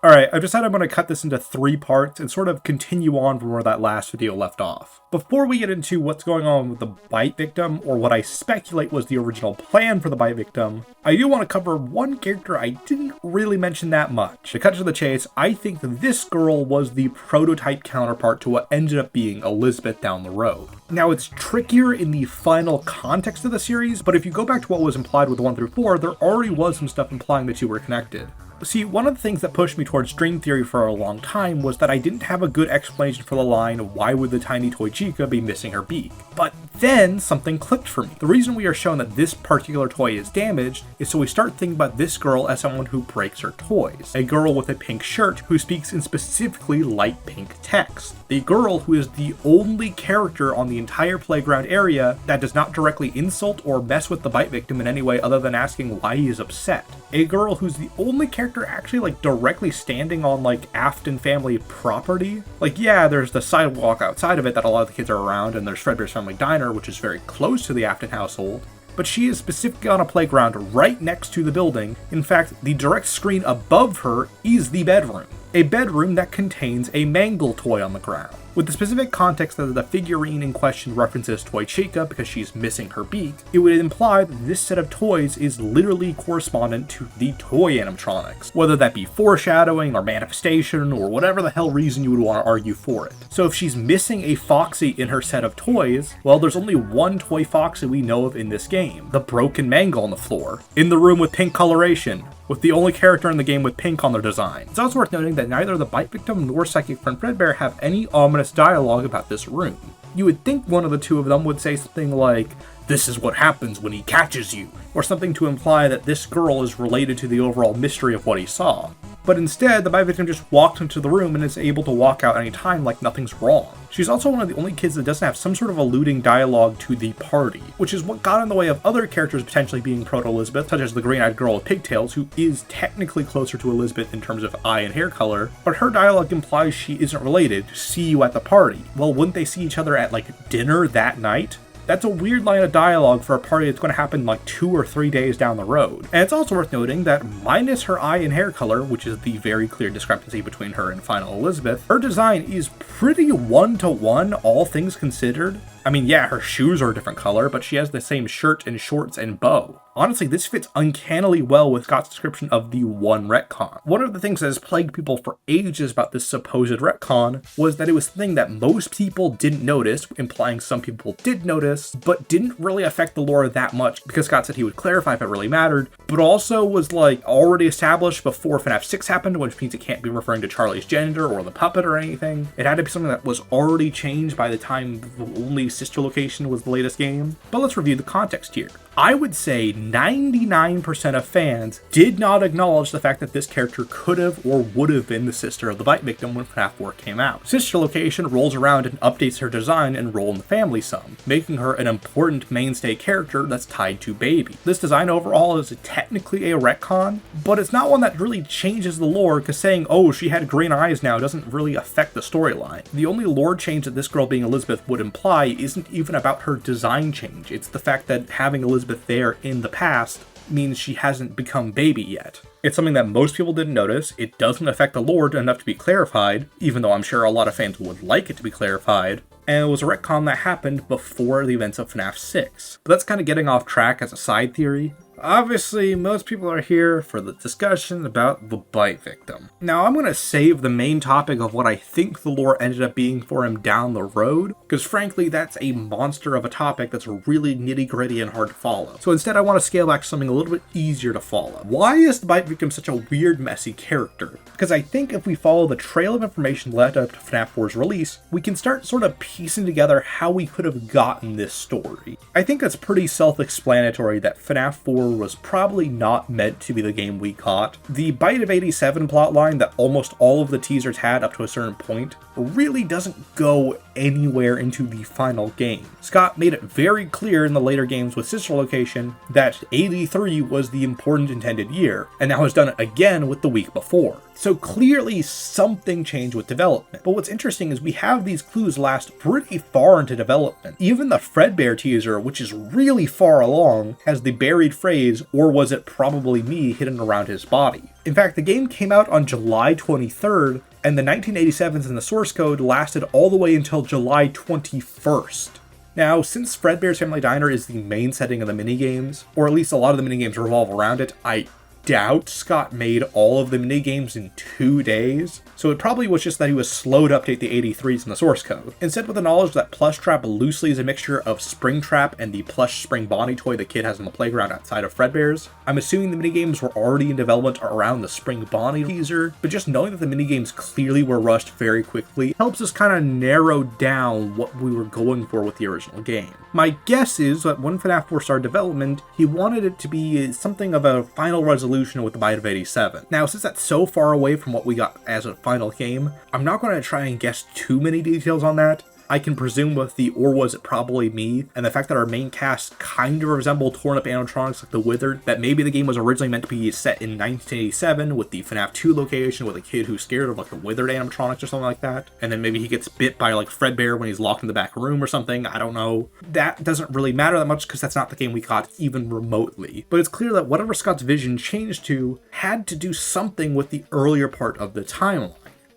Alright, I've decided I'm going to cut this into 3 parts and sort of continue on from where that last video left off. Before we get into what's going on with the bite victim, or what I speculate was the original plan for the bite victim, I do want to cover one character I didn't really mention that much. To cut to the chase, I think that this girl was the prototype counterpart to what ended up being Elizabeth down the road. Now, it's trickier in the final context of the series, but if you go back to what was implied with 1 through 4, there already was some stuff implying the two were connected. See, one of the things that pushed me towards string theory for a long time was that I didn't have a good explanation for the line, why would the tiny toy chica be missing her beak? But then something clicked for me. The reason we are shown that this particular toy is damaged is so we start thinking about this girl as someone who breaks her toys. A girl with a pink shirt who speaks in specifically light pink text. A girl who is the only character on the entire playground area that does not directly insult or mess with the bite victim in any way other than asking why he is upset. A girl who's the only character actually directly standing on Afton family property. Yeah, there's the sidewalk outside of it that a lot of the kids are around, and there's Freddy's family diner, which is very close to the Afton household. But she is specifically on a playground right next to the building. In fact, the direct screen above her is the bedroom. A bedroom that contains a mangle toy on the ground. With the specific context that the figurine in question references Toy Chica because she's missing her beak, it would imply that this set of toys is literally correspondent to the toy animatronics, whether that be foreshadowing or manifestation or whatever the hell reason you would want to argue for it. So if she's missing a Foxy in her set of toys, well, there's only one toy Foxy we know of in this game, the broken mangle on the floor, in the room with pink coloration, with the only character in the game with pink on their design. It's also worth noting that neither the bite victim nor Psychic Friend Fredbear have any ominous dialogue about this room. You would think one of the two of them would say something like, "This is what happens when he catches you," or something to imply that this girl is related to the overall mystery of what he saw. But instead, the bite victim just walks into the room and is able to walk out anytime like nothing's wrong. She's also one of the only kids that doesn't have some sort of alluding dialogue to the party, which is what got in the way of other characters potentially being proto-Elizabeth, such as the green-eyed girl with pigtails, who is technically closer to Elizabeth in terms of eye and hair color, but her dialogue implies she isn't related. "See you at the party." Well, wouldn't they see each other at dinner that night? That's a weird line of dialogue for a party that's going to happen 2 or 3 days down the road. And it's also worth noting that minus her eye and hair color, which is the very clear discrepancy between her and final Elizabeth, her design is pretty one-to-one, all things considered. I mean, yeah, her shoes are a different color, but she has the same shirt and shorts and bow. Honestly, this fits uncannily well with Scott's description of the one retcon. One of the things that has plagued people for ages about this supposed retcon was that it was something that most people didn't notice, implying some people did notice, but didn't really affect the lore that much because Scott said he would clarify if it really mattered, but also was already established before FNAF 6 happened, which means it can't be referring to Charlie's gender or the puppet or anything. It had to be something that was already changed by the time the only sister location was the latest game. But let's review the context here. I would say 99% of fans did not acknowledge the fact that this character could have or would have been the sister of the bite victim when FNAF 4 came out. Sister Location rolls around and updates her design and role in the family some, making her an important mainstay character that's tied to Baby. This design overall is technically a retcon, but it's not one that really changes the lore, because saying, oh, she had green eyes now doesn't really affect the storyline. The only lore change that this girl being Elizabeth would imply isn't even about her design change. It's the fact that having Elizabeth there in the past means she hasn't become Baby yet. It's something that most people didn't notice. It doesn't affect the lore enough to be clarified, even though I'm sure a lot of fans would like it to be clarified. And it was a retcon that happened before the events of FNAF 6. But that's kind of getting off track as a side theory. Obviously, most people are here for the discussion about the bite victim. Now, I'm going to save the main topic of what I think the lore ended up being for him down the road, because frankly, that's a monster of a topic that's really nitty-gritty and hard to follow. So instead, I want to scale back to something a little bit easier to follow. Why is the bite victim such a weird, messy character? Because I think if we follow the trail of information led up to FNAF 4's release, we can start sort of piecing together how we could have gotten this story. I think it's pretty self-explanatory that FNAF 4 was probably not meant to be the game we got. The Bite of 87 plotline that almost all of the teasers had up to a certain point really doesn't go anywhere into the final game. Scott made it very clear in the later games with Sister Location that 83 was the important intended year, and now has done it again with the week before. So clearly something changed with development. But what's interesting is we have these clues last pretty far into development. Even the Fredbear teaser, which is really far along, has the buried phrase, phrase, "or was it probably me," hidden around his body. In fact, the game came out on July 23rd, and the 1987s in the source code lasted all the way until July 21st. Now, since Fredbear's Family Diner is the main setting of the minigames, or at least a lot of the minigames revolve around it, I doubt Scott made all of the minigames in 2 days, so it probably was just that he was slow to update the 83s in the source code. Instead, with the knowledge that Plush Trap loosely is a mixture of Springtrap and the plush spring Bonnie toy the kid has on the playground outside of Fredbear's, I'm assuming the minigames were already in development around the Spring Bonnie teaser, but just knowing that the minigames clearly were rushed very quickly helps us kind of narrow down what we were going for with the original game. My guess is that when FNAF 4 started development, he wanted it to be something of a final resolution with the Bite of 87. Now, since that's so far away from what we got as a final game, I'm not going to try and guess too many details on that. I can presume with the "or was it probably me" and the fact that our main cast kind of resemble torn up animatronics like the Withered, that maybe the game was originally meant to be set in 1987 with the FNAF 2 location with a kid who's scared of like the Withered animatronics or something like that, and then maybe he gets bit by like Fredbear when he's locked in the back room or something, I don't know. That doesn't really matter that much because that's not the game we got even remotely. But it's clear that whatever Scott's vision changed to had to do something with the earlier part of the timeline.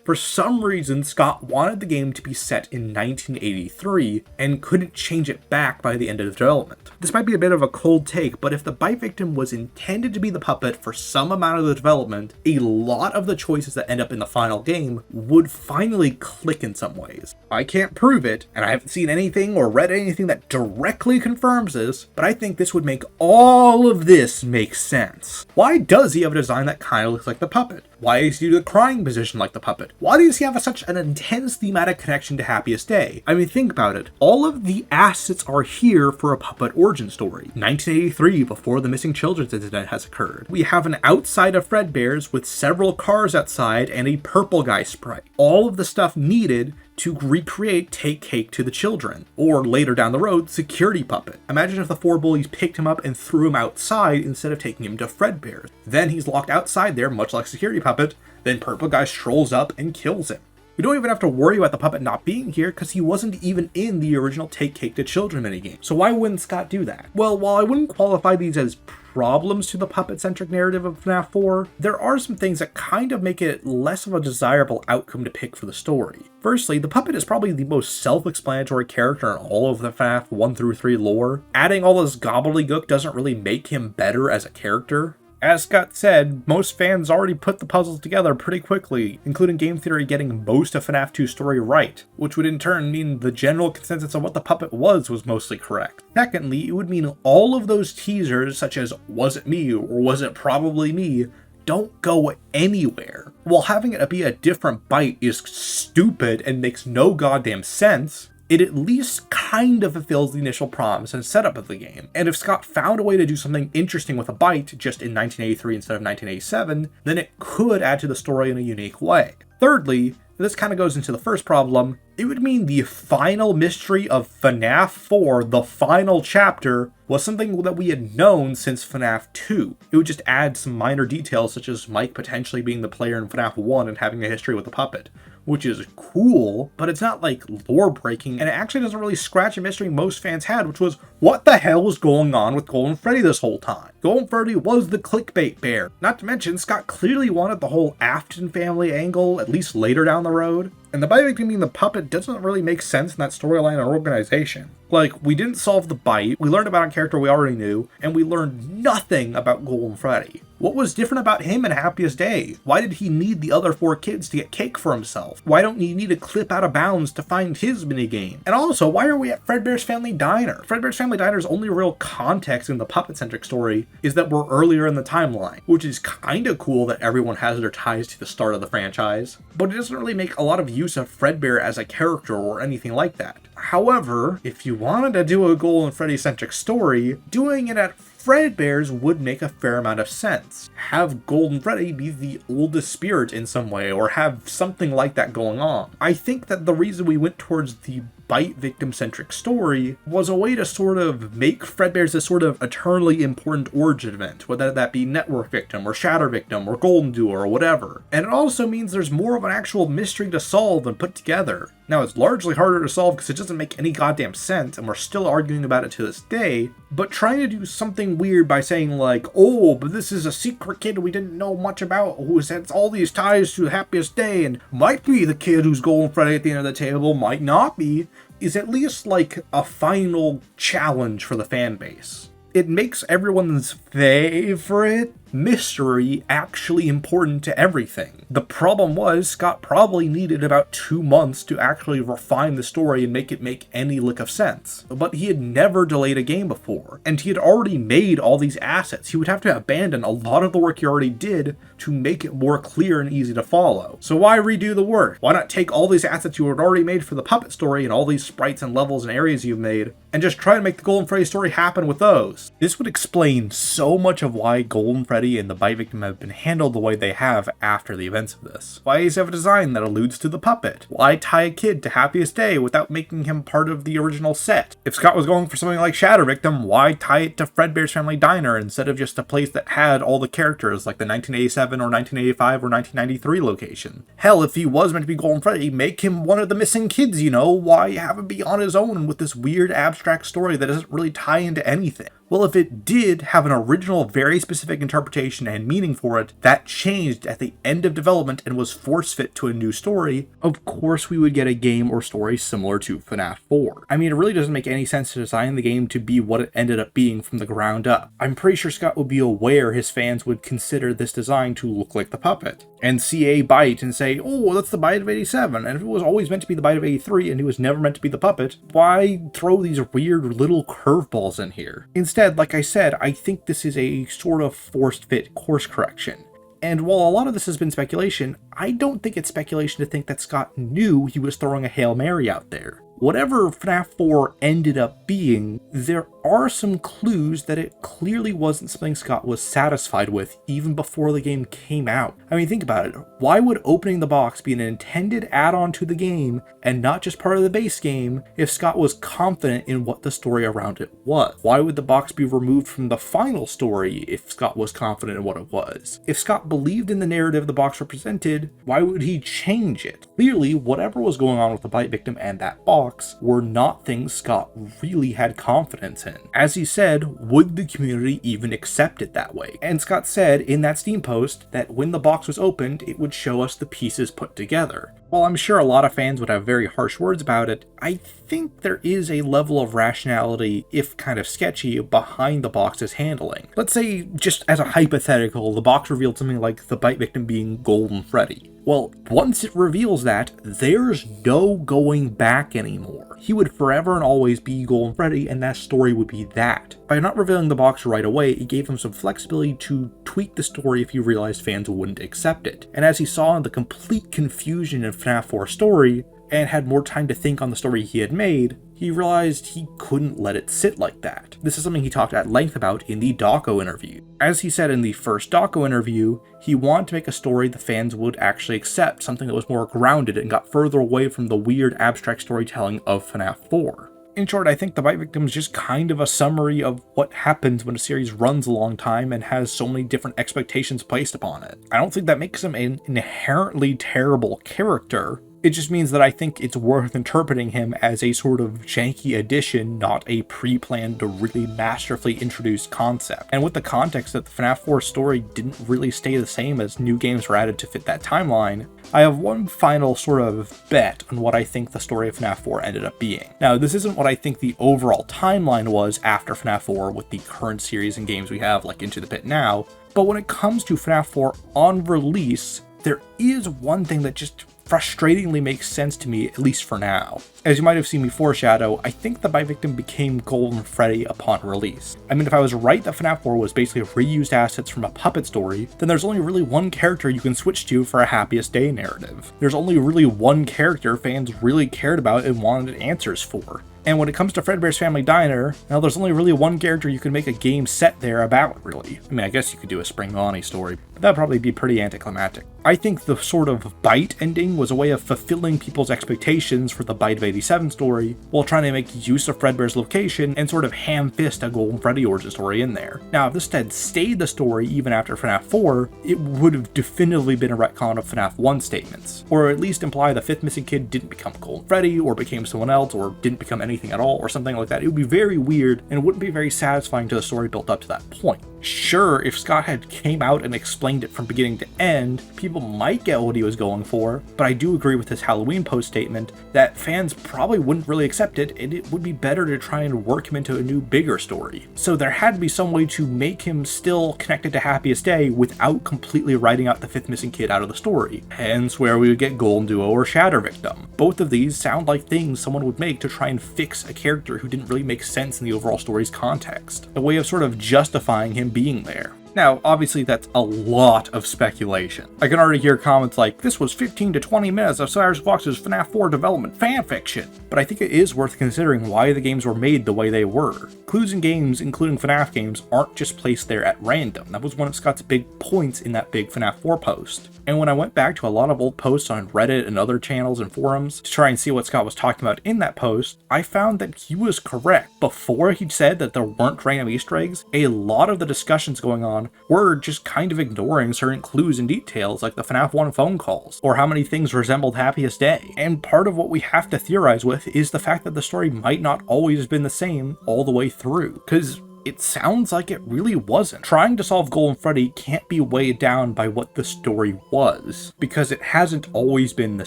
For some reason, Scott wanted the game to be set in 1983 and couldn't change it back by the end of development. This might be a bit of a cold take, but if the Bite Victim was intended to be the puppet for some amount of the development, a lot of the choices that end up in the final game would finally click in some ways. I can't prove it, and I haven't seen anything or read anything that directly confirms this, but I think this would make all of this make sense. Why does he have a design that kind of looks like the puppet? Why is he do the crying position like the puppet? Why does he have such an intense thematic connection to Happiest Day? I mean, think about it. All of the assets are here for a puppet origin story. 1983, before the missing children's incident has occurred. We have an outside of Fredbear's with several cars outside and a purple guy sprite. All of the stuff needed to recreate Take Cake to the Children, or later down the road, Security Puppet. Imagine if the 4 bullies picked him up and threw him outside instead of taking him to Fredbear's. Then he's locked outside there, much like Security Puppet, then Purple Guy strolls up and kills him. We don't even have to worry about the puppet not being here because he wasn't even in the original Take Cake to Children minigame. So why wouldn't Scott do that? Well, while I wouldn't qualify these as problems to the puppet-centric narrative of FNAF 4, there are some things that kind of make it less of a desirable outcome to pick for the story. Firstly, the puppet is probably the most self-explanatory character in all of the FNAF 1 through 3 lore. Adding all this gobbledygook doesn't really make him better as a character. As Scott said, most fans already put the puzzles together pretty quickly, including Game Theory getting most of FNAF 2's story right, which would in turn mean the general consensus of what the puppet was mostly correct. Secondly, it would mean all of those teasers, such as "was it me" or "was it probably me," don't go anywhere. While having it be a different bite is stupid and makes no goddamn sense, it at least kind of fulfills the initial promise and setup of the game. And if Scott found a way to do something interesting with a bite just in 1983 instead of 1987, then it could add to the story in a unique way. Thirdly, this kind of goes into the first problem, it would mean the final mystery of FNAF 4, the final chapter, was something that we had known since FNAF 2. It would just add some minor details such as Mike potentially being the player in FNAF 1 and having a history with the puppet, which is cool, but it's not like lore breaking, and it actually doesn't really scratch a mystery most fans had, which was, what the hell was going on with Golden Freddy this whole time? Golden Freddy was the clickbait bear. Not to mention, Scott clearly wanted the whole Afton family angle, at least later down the road. And the Bite Victim being the puppet doesn't really make sense in that storyline or organization. Like, we didn't solve the bite, we learned about a character we already knew, and we learned nothing about Golden Freddy. What was different about him in Happiest Day? Why did he need the other 4 kids to get cake for himself? Why don't you need a clip out of bounds to find his minigame? And also, why are we at Fredbear's Family Diner? Fredbear's Family Diner's only real context in the puppet-centric story is that we're earlier in the timeline, which is kinda cool that everyone has their ties to the start of the franchise, but it doesn't really make a lot of use of Fredbear as a character or anything like that. However, if you wanted to do a Golden Freddy-centric story, doing it at Fredbear's would make a fair amount of sense. Have Golden Freddy be the oldest spirit in some way, or have something like that going on. I think that the reason we went towards the bite victim-centric story was a way to sort of make Fredbear's this sort of eternally important origin event, whether that be Network Victim or Shatter Victim or Golden Duo or whatever. And it also means there's more of an actual mystery to solve and put together. Now, it's largely harder to solve because it doesn't make any goddamn sense, and we're still arguing about it to this day, but trying to do something weird by saying like, oh, but this is a secret kid we didn't know much about who has all these ties to the happiest day and might be the kid who's Golden Freddy at the end of the table, might not be, is at least like a final challenge for the fan base. It makes everyone's favorite mystery actually important to everything. The problem was Scott probably needed about 2 months to actually refine the story and make it make any lick of sense. But he had never delayed a game before, and he had already made all these assets. He would have to abandon a lot of the work he already did to make it more clear and easy to follow. So why redo the work? Why not take all these assets you had already made for the puppet story and all these sprites and levels and areas you've made, and just try to make the Golden Freddy story happen with those? This would explain so much of why Golden Freddy and the Bite Victim have been handled the way they have after the events of this. Why does he have a design that alludes to the puppet? Why tie a kid to Happiest Day without making him part of the original set? If Scott was going for something like Shatter Victim, why tie it to Fredbear's Family Diner instead of just a place that had all the characters like the 1987 or 1985 or 1993 location? Hell, if he was meant to be Golden Freddy, make him one of the missing kids, you know? Why have him be on his own with this weird abstract story that doesn't really tie into anything? Well, if it did have an original, very specific interpretation and meaning for it, that changed at the end of development and was force-fit to a new story, of course we would get a game or story similar to FNaF 4. I mean, it really doesn't make any sense to design the game to be what it ended up being from the ground up. I'm pretty sure Scott would be aware his fans would consider this design to look like the puppet, and see a bite and say, oh, that's the bite of 87, and if it was always meant to be the bite of 83 and it was never meant to be the puppet, why throw these weird little curveballs in here? Instead, like I said, I think this is a sort of forced fit course correction. And while a lot of this has been speculation, I don't think it's speculation to think that Scott knew he was throwing a Hail Mary out there. Whatever FNaF 4 ended up being, there are some clues that it clearly wasn't something Scott was satisfied with even before the game came out. I mean, think about it. Why would opening the box be an intended add-on to the game and not just part of the base game if Scott was confident in what the story around it was? Why would the box be removed from the final story if Scott was confident in what it was? If Scott believed in the narrative the box represented, why would he change it? Clearly, whatever was going on with the Bite Victim and that box were not things Scott really had confidence in. As he said, would the community even accept it that way? And Scott said in that Steam post that when the box was opened, it would show us the pieces put together. While I'm sure a lot of fans would have very harsh words about it, I think there is a level of rationality, if kind of sketchy, behind the box's handling. Let's say, just as a hypothetical, the box revealed something like the Bite Victim being Golden Freddy. Well, once it reveals that, there's no going back anymore. He would forever and always be Golden Freddy, and that story would be that. By not revealing the box right away, it gave him some flexibility to tweak the story if he realized fans wouldn't accept it. And as he saw in the complete confusion in FNaF 4 story, and had more time to think on the story he had made, he realized he couldn't let it sit like that. This is something he talked at length about in the Doco interview. As he said in the first Doco interview, he wanted to make a story the fans would actually accept, something that was more grounded and got further away from the weird abstract storytelling of FNaF 4. In short, I think The Bite Victim is just kind of a summary of what happens when a series runs a long time and has so many different expectations placed upon it. I don't think that makes him an inherently terrible character. It just means that I think it's worth interpreting him as a sort of janky addition, not a pre-planned, really masterfully introduced concept. And with the context that the FNaF 4 story didn't really stay the same as new games were added to fit that timeline, I have one final sort of bet on what I think the story of FNaF 4 ended up being. Now, this isn't what I think the overall timeline was after FNaF 4 with the current series and games we have, like Into the Pit now, but when it comes to FNaF 4 on release, there is one thing that just frustratingly makes sense to me, at least for now. As you might have seen me foreshadow, I think the Bite Victim became Golden Freddy upon release. I mean, if I was right that FNaF 4 was basically reused assets from a puppet story, then there's only really one character you can switch to for a Happiest Day narrative. There's only really one character fans really cared about and wanted answers for. And when it comes to Fredbear's Family Diner, now there's only really one character you can make a game set there about, really. I mean, I guess you could do a Spring Bonnie story, but that'd probably be pretty anticlimactic. I think the sort of Bite ending was a way of fulfilling people's expectations for the Bite of 87 story, while trying to make use of Fredbear's location and sort of ham-fist a Golden Freddy origin story in there. Now, if this had stayed the story even after FNAF 4, it would have definitively been a retcon of FNAF 1 statements, or at least imply the fifth missing kid didn't become Golden Freddy, or became someone else, or didn't become anything at all, or something like that. It would be very weird, and it wouldn't be very satisfying to the story built up to that point. Sure, if Scott had came out and explained it from beginning to end, people might get what he was going for, but I do agree with his Halloween post statement that fans probably wouldn't really accept it, and it would be better to try and work him into a new, bigger story. So there had to be some way to make him still connected to Happiest Day without completely writing out the fifth missing kid out of the story, hence where we would get Golden Duo or Shatter Victim. Both of these sound like things someone would make to try and fix a character who didn't really make sense in the overall story's context, a way of sort of justifying him being there. Now, obviously that's a lot of speculation. I can already hear comments like, this was 15 to 20 minutes of Cyrus Fox's FNAF 4 development fanfiction, but I think it is worth considering why the games were made the way they were. Clues in games, including FNAF games, aren't just placed there at random. That was one of Scott's big points in that big FNAF 4 post. And when I went back to a lot of old posts on Reddit and other channels and forums to try and see what Scott was talking about in that post, I found that he was correct. Before he said that there weren't random Easter eggs, a lot of the discussions going on were just kind of ignoring certain clues and details like the FNAF 1 phone calls, or how many things resembled Happiest Day. And part of what we have to theorize with is the fact that the story might not always have been the same all the way through, because it sounds like it really wasn't. Trying to solve Golden Freddy can't be weighed down by what the story was, because it hasn't always been the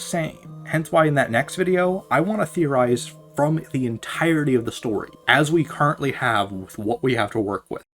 same. Hence why in that next video, I want to theorize from the entirety of the story, as we currently have with what we have to work with.